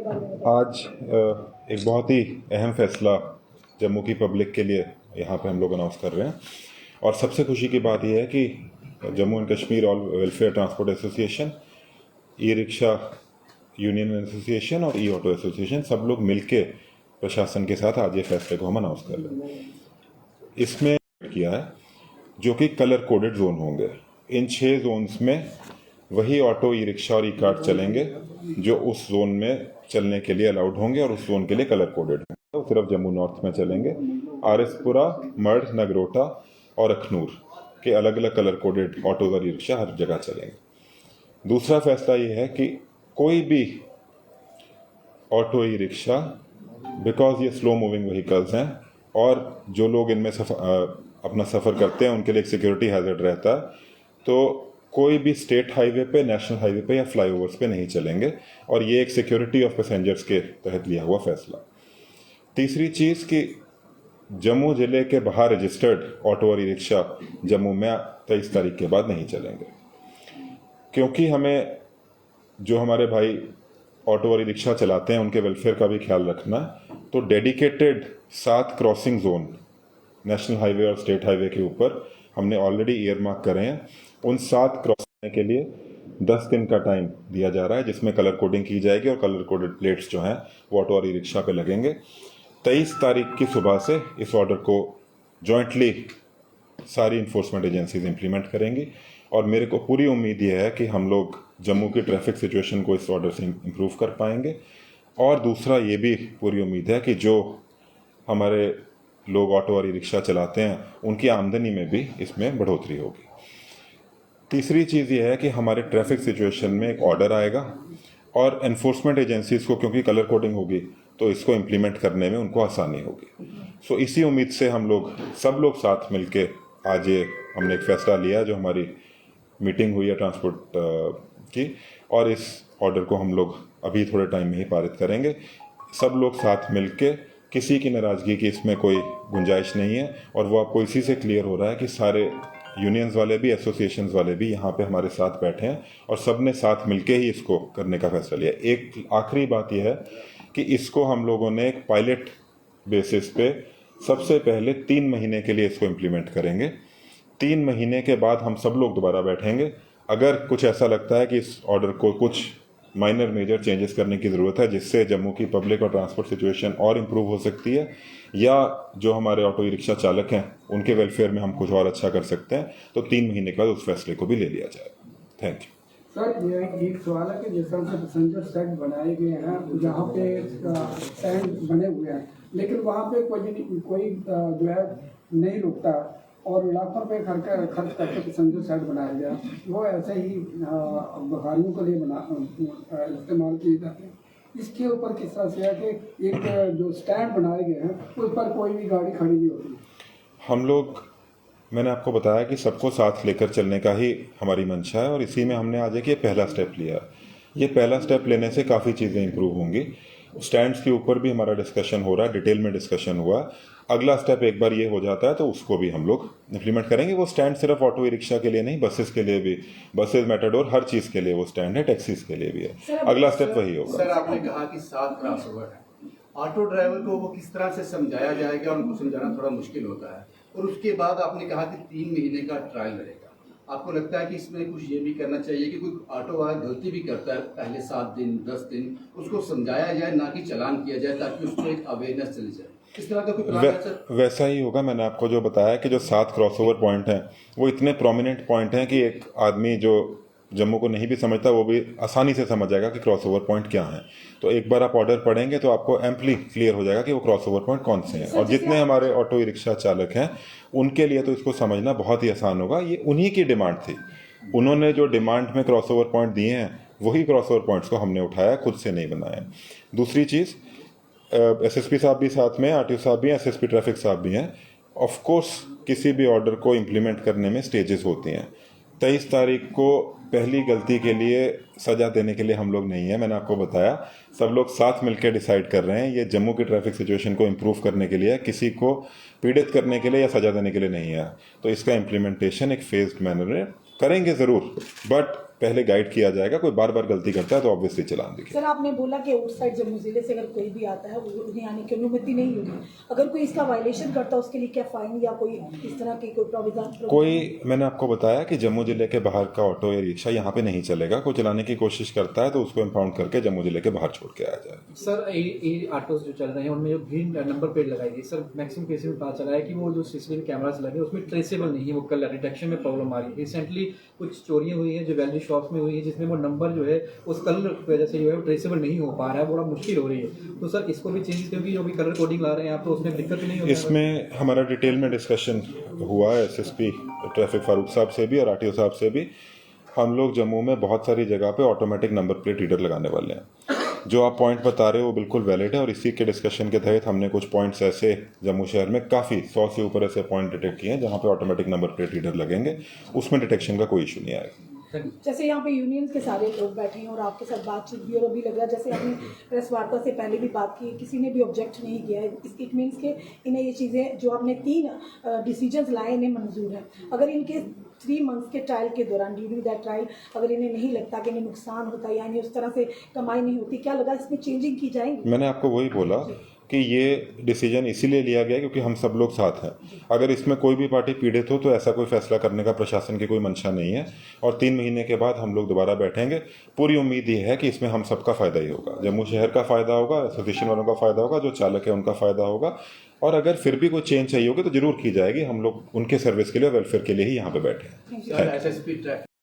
आज एक बहुत ही अहम फैसला जम्मू की पब्लिक के लिए यहाँ पे हम लोग अनाउंस कर रहे हैं। और सबसे खुशी की बात यह है कि Jammu and Kashmir all welfare transport association, e rickshaw union association और ई ऑटो एसोसिएशन सब लोग मिलके प्रशासन के साथ आज ये फैसले को हम अनाउंस कर रहे हैं। इसमें किया है जो कि कलर कोडेड जोन होंगे। इन 6 जोन्स में वही ऑटो, ई रिक्शा और ई कार्ट चलेंगे जो उस जोन में चलने के लिए अलाउड होंगे और उस जोन के लिए कलर कोडेड हैं। तो सिर्फ जम्मू नॉर्थ में चलेंगे। आरएसपुरा, मढ़, नगरोटा और अखनूर के अलग अलग कलर कोडेड ऑटो और ई रिक्शा हर जगह चलेंगे। दूसरा फैसला ये है कि कोई भी ऑटो, ई रिक्शा, बिकॉज ये स्लो मूविंग व्हीकल्स हैं और जो लोग इनमें अपना सफ़र करते हैं उनके लिए एक सिक्योरिटी हैजर्ड रहता है, तो कोई भी स्टेट हाईवे पे, नेशनल हाईवे पे या फ्लाईओवर्स पे नहीं चलेंगे। और ये एक सिक्योरिटी ऑफ पैसेंजर्स के तहत लिया हुआ फैसला। तीसरी चीज़ कि जम्मू ज़िले के बाहर रजिस्टर्ड ऑटो और ई रिक्शा जम्मू में 23 तारीख के बाद नहीं चलेंगे, क्योंकि हमें जो हमारे भाई ऑटो और ई रिक्शा चलाते हैं उनके वेलफेयर का भी ख्याल रखना। तो dedicated 7 crossing zone national highway और स्टेट हाईवे के ऊपर हमने ऑलरेडी ईयर मार्क करे हैं। उन 7 क्रॉस करने के लिए 10 दिन का टाइम दिया जा रहा है, जिसमें कलर कोडिंग की जाएगी और कलर कोडेड प्लेट्स जो हैं वो ऑटो और ई रिक्शा पे लगेंगे। 23 तारीख की सुबह से इस ऑर्डर को जॉइंटली सारी इन्फोर्समेंट एजेंसीज इंप्लीमेंट करेंगी। और मेरे को पूरी उम्मीद ये है कि हम लोग जम्मू की ट्रैफिक सिचुएशन को इस ऑर्डर से इम्प्रूव कर पाएंगे। और दूसरा ये भी पूरी उम्मीद है कि जो हमारे लोग ऑटो और ई रिक्शा चलाते हैं उनकी आमदनी में भी इसमें बढ़ोतरी होगी। तीसरी चीज़ ये है कि हमारे ट्रैफिक सिचुएशन में एक ऑर्डर आएगा और एनफोर्समेंट एजेंसीज को, क्योंकि कलर कोडिंग होगी तो इसको इम्प्लीमेंट करने में उनको आसानी होगी। सो इसी उम्मीद से हम लोग सब लोग साथ मिलके आज ये हमने एक फ़ैसला लिया, जो हमारी मीटिंग हुई है ट्रांसपोर्ट की, और इस ऑर्डर को हम लोग अभी थोड़े टाइम में ही पारित करेंगे। सब लोग साथ मिलके, किसी की नाराज़गी की इसमें कोई गुंजाइश नहीं है। और वो आपको इसी से क्लियर हो रहा है कि सारे यूनियंस वाले भी, एसोसिएशंस वाले भी यहाँ पे हमारे साथ बैठे हैं और सब ने साथ मिलके ही इसको करने का फैसला लिया। एक आखिरी बात यह है कि इसको हम लोगों ने एक पायलट बेसिस पे सबसे पहले 3 महीने के लिए इसको इम्प्लीमेंट करेंगे। 3 महीने के बाद हम सब लोग दोबारा बैठेंगे। अगर कुछ ऐसा लगता है कि इस ऑर्डर को कुछ माइनर मेजर चेंजेस करने की ज़रूरत है जिससे जम्मू की पब्लिक और ट्रांसपोर्ट सिचुएशन और इम्प्रूव हो सकती है, या जो हमारे ऑटो ई रिक्शा चालक हैं उनके वेलफेयर में हम कुछ और अच्छा कर सकते हैं, तो 3 महीने के बाद उस फैसले को भी ले लिया जाएगा। Thank you. सर, ये एक सवाल है कि जिस तरह से पैसेंजर सेट बनाए गए हैं, जहाँ पे स्टैंड बने हुए हैं, लेकिन वहाँ पे कोई जो है नहीं रुकता और लाखों रुपये खर्च करके पैसेंजर सेट बनाया गया, वो ऐसे ही भिखारियों के लिए इस्तेमाल किए जाते हैं। इसके ऊपर किस तरह से है कि एक जो स्टैंड बनाए गए हैं उस पर कोई भी गाड़ी खड़ी नहीं होती। हम लोग, मैंने आपको बताया कि सबको साथ लेकर चलने का ही हमारी मंशा है और इसी में हमने आज एक ये पहला स्टेप लिया। ये पहला स्टेप लेने से काफ़ी चीज़ें इंप्रूव होंगी। स्टैंड्स के ऊपर भी हमारा डिस्कशन हो रहा है, डिटेल में डिस्कशन हुआ। अगला स्टेप एक बार ये हो जाता है तो उसको भी हम लोग इम्प्लीमेंट करेंगे। वो स्टैंड सिर्फ ऑटो ई रिक्शा के लिए नहीं, बसेस के लिए भी, बसेस, मेटाडोर, हर चीज़ के लिए वो स्टैंड है, टैक्सीज के लिए भी है। अगला स्टेप वही होगा। सर, आपने कहा कि 7 क्रॉसओवर है, ऑटो ड्राइवर को वो किस तरह से समझाया जाएगा? उनको समझाना थोड़ा मुश्किल होता है। और उसके बाद आपने कहा कि 3 महीने का ट्रायल रहेगा। आपको लगता है कि इसमें कुछ ये भी करना चाहिए कि कोई ऑटो वाला गलती भी करता है, पहले 7 दिन 10 दिन उसको समझाया जाए, ना कि चालान किया जाए, ताकि उसको एक अवेयरनेस चली जाए। इस तरह का कोई प्लान है सर? वैसा ही होगा। मैंने आपको जो बताया कि जो 7 क्रॉसओवर पॉइंट हैं वो इतने प्रोमिनेंट पॉइंट हैं कि एक आदमी जो जम्मू को नहीं भी समझता वो भी आसानी से समझ जाएगा कि क्रॉसओवर पॉइंट क्या हैं। तो एक बार आप ऑर्डर पढ़ेंगे तो आपको एम्पली क्लियर हो जाएगा कि वो क्रॉसओवर पॉइंट कौन से हैं। और जितने हमारे ऑटो ई रिक्शा चालक हैं उनके लिए तो इसको समझना बहुत ही आसान होगा। ये उन्हीं की डिमांड थी। उन्होंने जो डिमांड में क्रॉसओवर पॉइंट दिए हैं वही क्रॉसओवर पॉइंट्स को हमने उठाया, खुद से नहीं बनाया। दूसरी चीज़, एसएसपी साहब भी साथ में, आरटीओ साहब भी हैं, एसएसपी ट्रैफिक साहब भी हैं। ऑफ कोर्स किसी भी ऑर्डर को इम्प्लीमेंट करने में स्टेजेस होती हैं। 23 तारीख को पहली गलती के लिए सज़ा देने के लिए हम लोग नहीं है। मैंने आपको बताया सब लोग साथ मिलकर डिसाइड कर रहे हैं। ये जम्मू की ट्रैफिक सिचुएशन को इम्प्रूव करने के लिए, किसी को पीड़ित करने के लिए या सज़ा देने के लिए नहीं है। तो इसका इम्प्लीमेंटेशन एक फेज्ड मैनर में करेंगे ज़रूर, बट पहले गाइड किया जाएगा, कोई बार बार गलती करता है तो ऑब्वियसली चालान दिखेगा। सर आपने बोला कि आउटसाइड जम्मू जिले से अगर कोई भी आता है उन्हें आने की अनुमति नहीं होगी, अगर कोई इसका वायलेशन करता है उसके लिए क्या फाइन या कोई इस तरह की कोई प्रोविजन? कोई, मैंने आपको बताया कि जम्मू जिले के बाहर का ऑटो या रिक्शा यहाँ पे नहीं चलेगा। कोई चलाने की कोशिश करता है तो उसको इम्पाउंड करके जम्मू जिले के बाहर छोड़ के आया जाएगा। सर ये ऑटोज जो चल रहे हैं उनमें जो ग्रीन नंबर प्लेट लगाई गई, सर मैक्सिमम केसेस में पता चला है कि वो जो सीसीटीवी कैमरास लगे उसमें ट्रेसेबल नहीं है, वो कलर डिटेक्शन में प्रॉब्लम आ रही है। रिसेंटली कुछ चोरियां हुई हैं जो ज्वेलरी शॉप्स में हुई है जिसमें वो नंबर जो है उस कलर की वजह से जो है वो ट्रेसेबल नहीं हो पा रहा है, बड़ा मुश्किल हो रही है। तो सर इसको भी चेंज, क्योंकि जो भी कलर कोडिंग ला रहे हैं आप तो उसमें दिक्कत नहीं होगी? इसमें हमारा डिटेल में डिस्कशन हुआ है एसएसपी ट्रैफिक फारूक साहब से भी और आरटीओ साहब से भी। हम लोग जम्मू में बहुत सारी जगह पे ऑटोमेटिक नंबर प्लेट रीडर लगाने वाले हैं। जो आप पॉइंट बता रहे हो वो बिल्कुल वैलिड है और इसी के डिस्कशन के तहत हमने कुछ पॉइंट्स ऐसे जम्मू शहर में काफ़ी 100 से ऊपर ऐसे पॉइंट डिटेक्ट किए हैं जहाँ पे ऑटोमेटिक नंबर प्लेट रीडर लगेंगे, उसमें डिटेक्शन का कोई इशू नहीं आएगा। जैसे यहाँ पे यूनियंस के सारे लोग बैठे हैं और आपके साथ बातचीत भी, और अभी लग रहा है जैसे आपने प्रेस वार्ता से पहले भी बात की, किसी ने भी ऑब्जेक्ट नहीं किया है। इट मीन्स के इन्हें ये चीज़ें जो आपने 3 डिसीजंस लाए इन्हें मंजूर है। अगर इनके 3 मंथ्स के ट्रायल के दौरान, ड्यूरिंग दैट ट्रायल, अगर इन्हें नहीं लगता कि इन्हें नुकसान होता या इन्हें उस तरह से कमाई नहीं होती, क्या लगा इसमें चेंजिंग की जाएगी? मैंने आपको वही बोला कि ये डिसीजन इसीलिए लिया गया क्योंकि हम सब लोग साथ हैं। अगर इसमें कोई भी पार्टी पीड़ित हो तो ऐसा कोई फैसला करने का प्रशासन की कोई मंशा नहीं है और 3 महीने के बाद हम लोग दोबारा बैठेंगे। पूरी उम्मीद ये है कि इसमें हम सबका फ़ायदा ही होगा, जम्मू शहर का फ़ायदा होगा, एसोसिएशन वालों का फ़ायदा होगा, जो चालक है उनका फ़ायदा होगा। और अगर फिर भी कोई चेंज चाहिए होगी तो ज़रूर की जाएगी। हम लोग उनके सर्विस के लिए, वेलफेयर के लिए ही यहाँ पे बैठे हैं। Sir SSP